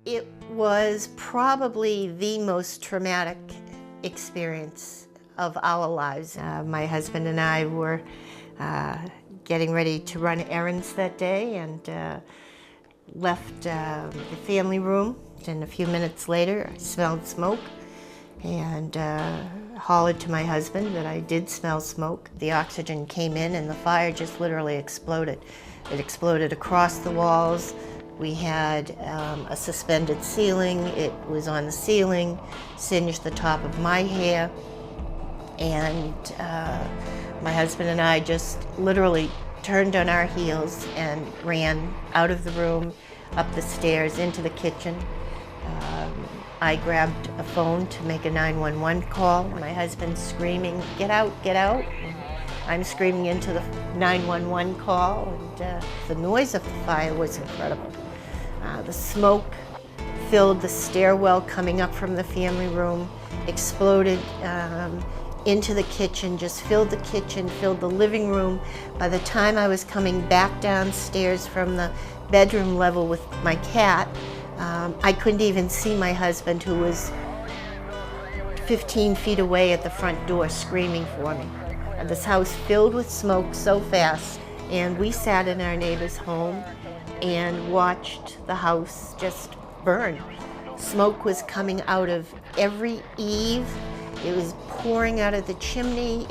It was probably the most traumatic experience of our lives. My husband and I were getting ready to run errands that day and left the family room. And a few minutes later, I smelled smoke and hollered to my husband that I did smell smoke. The oxygen came in and the fire just literally exploded. It exploded across the walls. We had a suspended ceiling. It was on the ceiling, singed the top of my hair. And my husband and I just literally turned on our heels and ran out of the room, up the stairs, into the kitchen. I grabbed a phone to make a 911 call. My husband's screaming, "Get out, get out." And I'm screaming into the 911 call, and the noise of the fire was incredible. The smoke filled the stairwell coming up from the family room, exploded into the kitchen, just filled the kitchen, filled the living room. By the time I was coming back downstairs from the bedroom level with my cat, I couldn't even see my husband, who was 15 feet away at the front door screaming for me. This house filled with smoke so fast, and we sat in our neighbor's home and watched the house just burn. Smoke was coming out of every eave. It was pouring out of the chimney.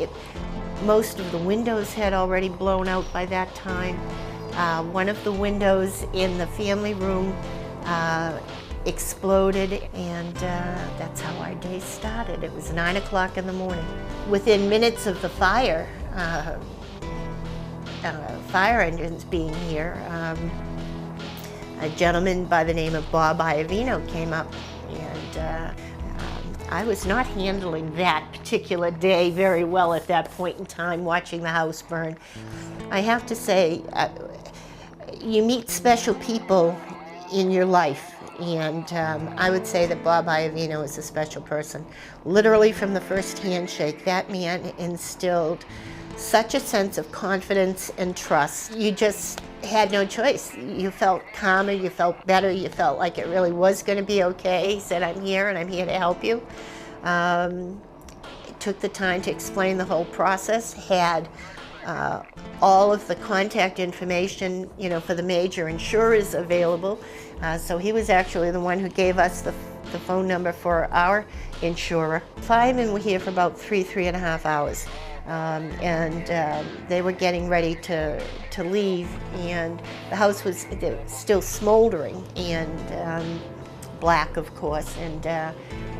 Most of the windows had already blown out by that time. One of the windows in the family room exploded, and that's how our day started. It was 9 o'clock in the morning. Within minutes of the fire engines being here, a gentleman by the name of Bob Iavino came up, and I was not handling that particular day very well at that point in time, watching the house burn. I have to say, you meet special people in your life, and I would say that Bob Iavino is a special person. Literally from the first handshake, that man instilled such a sense of confidence and trust. You just had no choice. You felt calmer, you felt better, you felt like it really was going to be okay. He said, "I'm here and I'm here to help you." Took the time to explain the whole process, had all of the contact information, for the major insurers available. So he was actually the one who gave us the phone number for our insurer. Firemen were here for about three and a half hours. And they were getting ready to leave, and the house was still smoldering and black, of course. And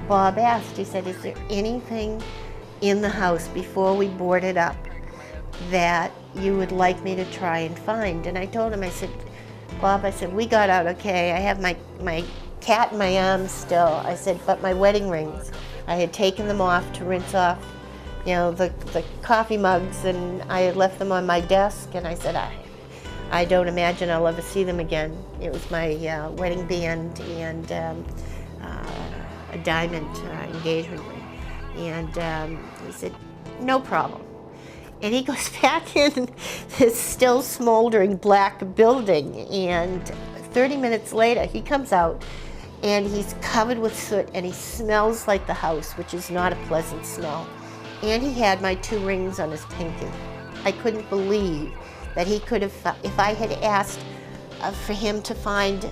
Bob asked, he said, "Is there anything in the house before we board it up that you would like me to try and find?" And I told him, I said, "Bob," I said, "we got out okay. I have my cat in my arms still." I said, "But my wedding rings, I had taken them off to rinse off the coffee mugs, and I had left them on my desk." And I said, I don't imagine I'll ever see them again. It was my wedding band and a diamond engagement ring. And he said, "No problem." And he goes back in this still smoldering black building, and 30 minutes later he comes out and he's covered with soot, and he smells like the house, which is not a pleasant smell. And he had my 2 rings on his pinky. I couldn't believe that he could have, if I had asked for him to find,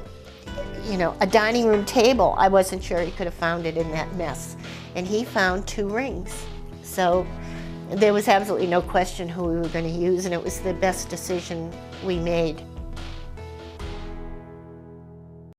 a dining room table, I wasn't sure he could have found it in that mess. And he found 2 rings. So there was absolutely no question who we were going to use, and it was the best decision we made.